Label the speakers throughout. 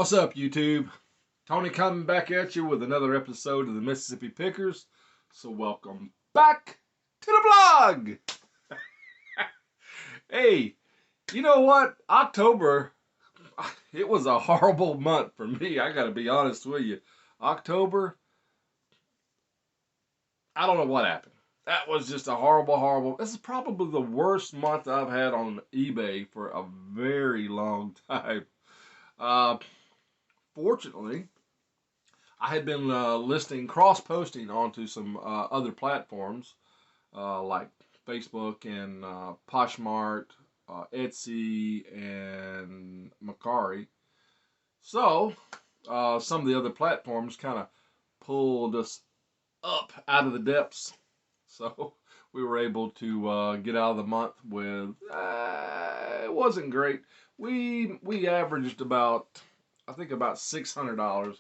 Speaker 1: What's up, YouTube? Tony coming back at you with another episode of the Mississippi Pickers. So welcome back to the vlog. Hey, you know what? October, it was a horrible month for me. I got to be honest with you. October, I don't know what happened. That was just a horrible. This is probably the worst month I've had on eBay for a very long time. Uh, Fortunately, I had been cross-posting onto some other platforms like Facebook and Poshmark, Etsy, and Mercari. So some of the other platforms kind of pulled us up out of the depths. So we were able to get out of the month with it wasn't great. We averaged about $600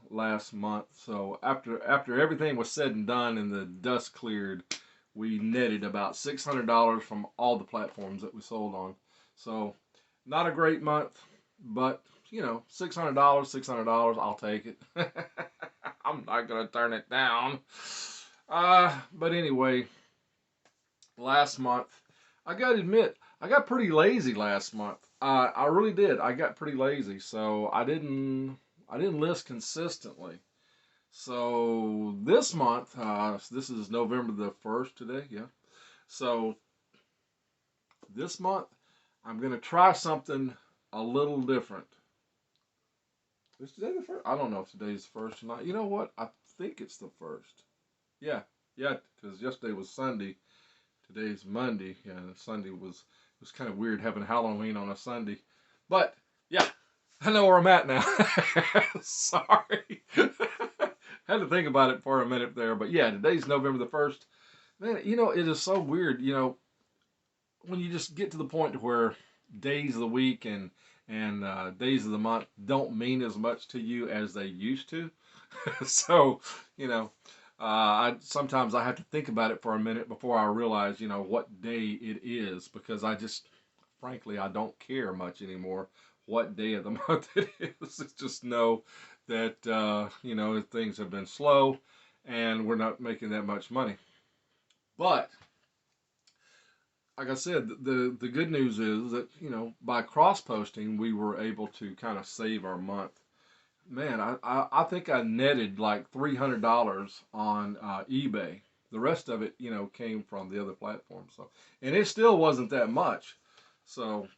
Speaker 1: last month. So after everything was said and done and the dust cleared, we netted about $600 from all the platforms that we sold on. So not a great month, but $600, I'll take it. I'm not gonna turn it down. But anyway, last month, I gotta admit, I got pretty lazy last month. I really did. I got pretty lazy, so I didn't list consistently. So this month, this is November the 1st today, yeah. So this month, I'm going to try something a little different. Is today the 1st? I don't know if today's the 1st or not. You know what? I think it's the 1st. Yeah, yeah, because yesterday was Sunday. Today's Monday. Yeah, and Sunday was kind of weird having Halloween on a Sunday. But, yeah, I know where I'm at now. Sorry. Had to think about it for a minute there. But yeah, today's November the 1st. Man, it is so weird, when you just get to the point where days of the week and days of the month don't mean as much to you as they used to. So, you know, sometimes I have to think about it for a minute before I realize, what day it is, because frankly, I don't care much anymore what day of the month it is. It's just know that, things have been slow and we're not making that much money. But like I said, the good news is that, by cross posting, we were able to kind of save our month. Man, I think I netted like $300 on eBay. The rest of it, came from the other platforms. So, and it still wasn't that much. So,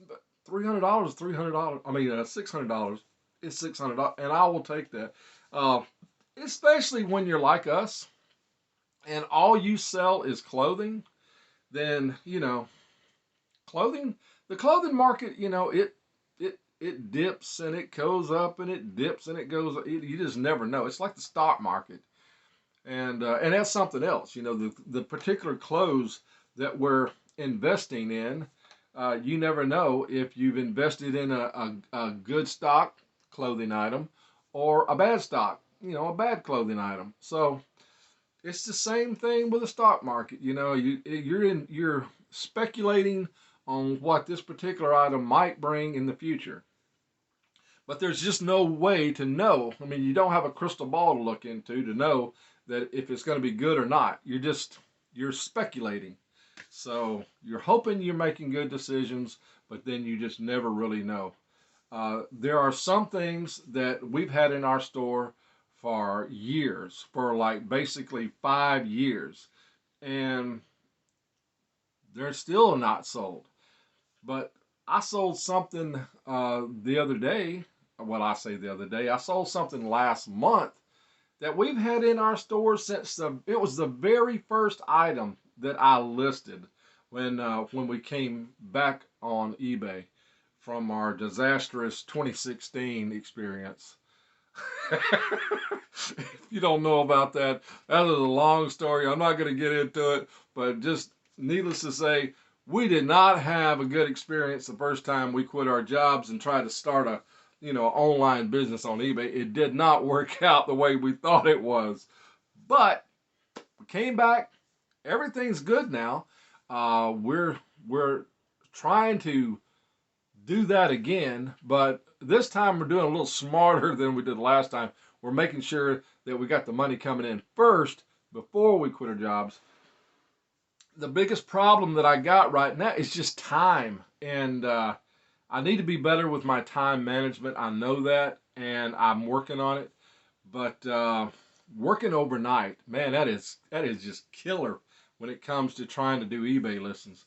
Speaker 1: but $300 is $300. I mean, $600 is $600, and I will take that. Uh, Especially when you're like us, and all you sell is clothing. Then clothing. The clothing market, it dips and it goes up and it dips and it goes. You just never know. It's like the stock market, and that's something else. The particular clothes that we're investing in, you never know if you've invested in a good stock clothing item or a bad stock, a bad clothing item. So it's the same thing with the stock market. You're speculating on what this particular item might bring in the future. But there's just no way to know. I mean, you don't have a crystal ball to look into to know that if it's going to be good or not. You're speculating. So you're hoping you're making good decisions, but then you just never really know. There are some things that we've had in our store for years, for like basically 5 years, and they're still not sold. But I sold something the other day. Well, I say the other day, I sold something last month that we've had in our store since it was the very first item that I listed when we came back on eBay from our disastrous 2016 experience. If you don't know about that, that is a long story. I'm not going to get into it, but just needless to say, we did not have a good experience the first time we quit our jobs and tried to start a, online business on eBay. It did not work out the way we thought it was. But we came back. Everything's good now. We're trying to do that again, but this time we're doing a little smarter than we did last time. We're making sure that we got the money coming in first before we quit our jobs. The biggest problem that I got right now is just time, and I need to be better with my time management. I know that, and I'm working on it. But working overnight, man, that is just killer when it comes to trying to do eBay listings,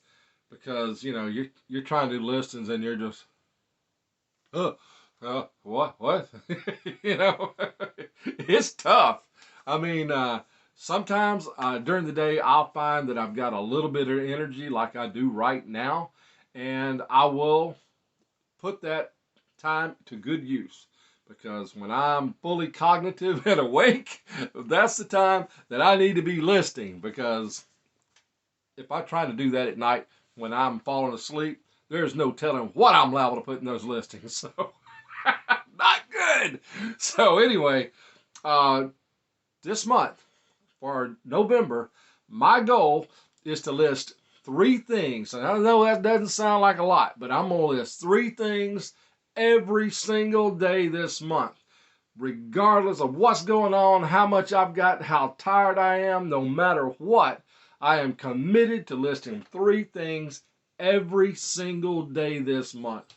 Speaker 1: because you're trying to do listings and you're just uh, what it's tough. I mean, sometimes during the day I'll find that I've got a little bit of energy like I do right now, and I will put that time to good use, because when I'm fully cognitive and awake, that's the time that I need to be listing, because if I try to do that at night when I'm falling asleep, there's no telling what I'm liable to put in those listings. So, not good. So, anyway, uh, this month for November, my goal is to list 3 things. And I know that doesn't sound like a lot, but I'm going to list 3 things every single day this month, regardless of what's going on, how much I've got, how tired I am, no matter what. I am committed to listing 3 things every single day this month.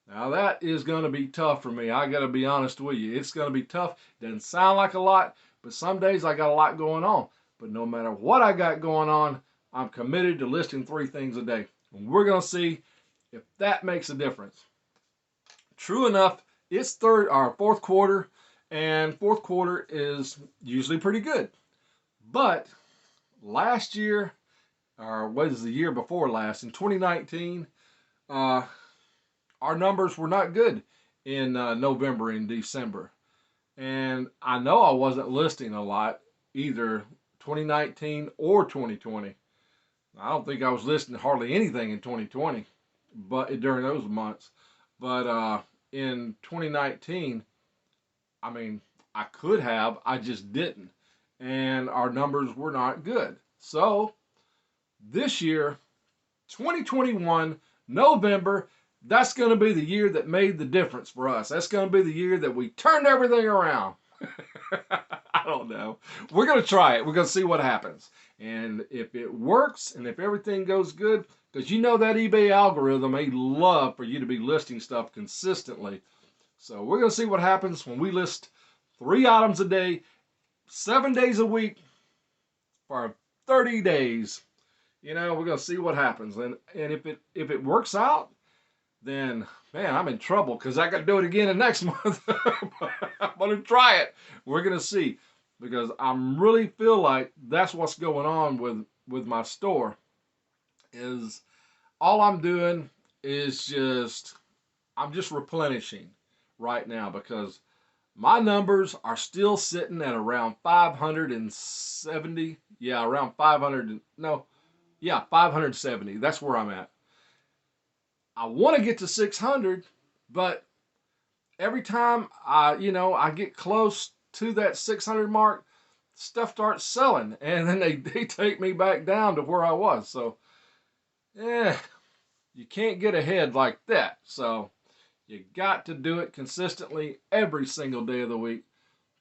Speaker 1: Now that is going to be tough for me. I got to be honest with you. It's going to be tough. Doesn't sound like a lot, but some days I got a lot going on. But no matter what I got going on, I'm committed to listing 3 things a day. And we're going to see if that makes a difference. True enough, it's fourth quarter, and fourth quarter is usually pretty good. But last year, or what is the year before last, in 2019, our numbers were not good in November and December. And I know I wasn't listing a lot either 2019 or 2020. I don't think I was listing hardly anything in 2020, but during those months. But in 2019, I mean, I could have, I just didn't. And our numbers were not good. So this year, 2021, November, that's going to be the year that made the difference for us. That's going to be the year that we turned everything around. I don't know. We're going to try it. We're going to see what happens. And if it works and if everything goes good, because you know that eBay algorithm, they love for you to be listing stuff consistently. So we're going to see what happens when we list 3 items a day, 7 days a week for 30 days. We're going to see what happens. And if it works out, then, man, I'm in trouble, because I got to do it again the next month. I'm going to try it. We're going to see, because I really feel like that's what's going on with my store, is all I'm doing is I'm just replenishing right now, because my numbers are still sitting at around 570. Yeah, around 500. No, yeah, 570. That's where I'm at. I want to get to 600, but every time I get close to that 600 mark, stuff starts selling, and then they take me back down to where I was. So, you can't get ahead like that. So, you got to do it consistently every single day of the week.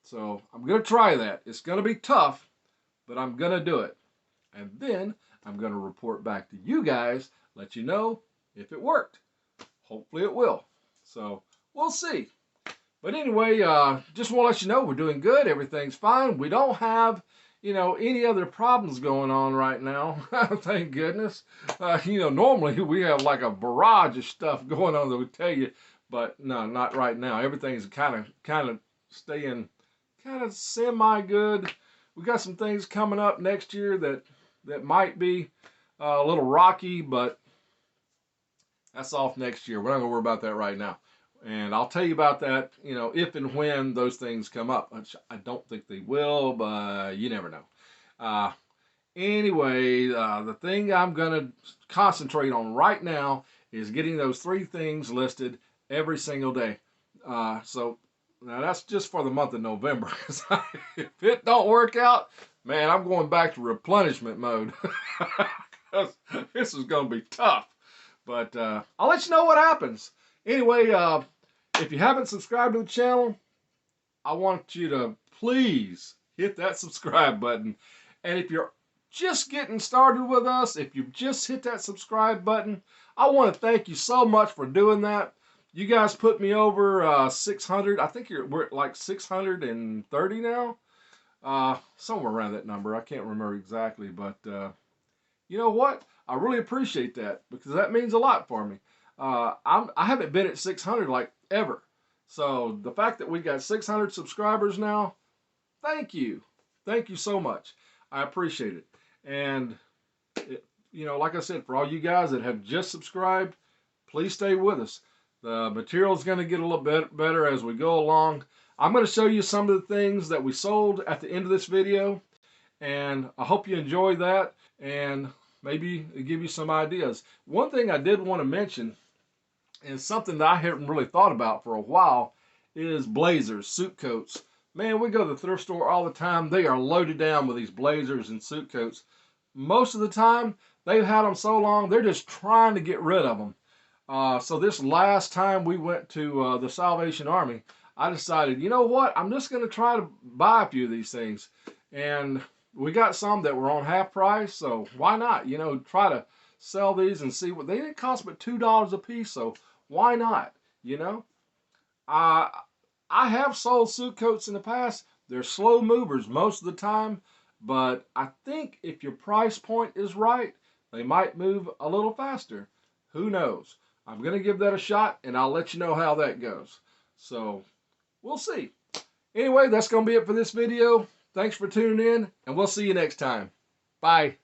Speaker 1: So, I'm going to try that. It's going to be tough, but I'm going to do it. And then I'm going to report back to you guys, let you know if it worked. Hopefully it will. So we'll see. But anyway, just want to let you know we're doing good. Everything's fine. We don't have, any other problems going on right now. Thank goodness. Normally we have like a barrage of stuff going on that would tell you, but no, not right now. Everything's kind of staying kind of semi good. We got some things coming up next year that might be a little rocky, but that's off next year. We're not going to worry about that right now. And I'll tell you about that, if and when those things come up. Which I don't think they will, but you never know. Anyway, the thing I'm going to concentrate on right now is getting those 3 things listed every single day. So now that's just for the month of November. If it don't work out, man, I'm going back to replenishment mode. This is going to be tough. But I'll let you know what happens. Anyway, if you haven't subscribed to the channel, I want you to please hit that subscribe button. And if you're just getting started with us, if you just hit that subscribe button, I want to thank you so much for doing that. You guys put me over 600. I think we're at like 630 now. Somewhere around that number. I can't remember exactly, but you know what? I really appreciate that because that means a lot for me. I haven't been at 600 like ever. So the fact that we got 600 subscribers now, thank you. Thank you so much. I appreciate it. And, you know, like I said, for all you guys that have just subscribed, please stay with us. The material is going to get a little bit better as we go along. I'm going to show you some of the things that we sold at the end of this video. And I hope you enjoy that and maybe give you some ideas. One thing I did want to mention, and something that I haven't really thought about for a while, is blazers, suit coats. Man, we go to the thrift store all the time. They are loaded down with these blazers and suit coats. Most of the time, they've had them so long, they're just trying to get rid of them. So this last time we went to the Salvation Army, I decided, you know what, I'm just going to try to buy a few of these things. And we got some that were on half price, so why not, you know, try to sell these and see what, they didn't cost but $2 a piece, so why not, you know? I have sold suit coats in the past. They're slow movers most of the time, but I think if your price point is right, they might move a little faster. Who knows? I'm going to give that a shot, and I'll let you know how that goes. So, we'll see. Anyway, that's going to be it for this video. Thanks for tuning in, and we'll see you next time. Bye.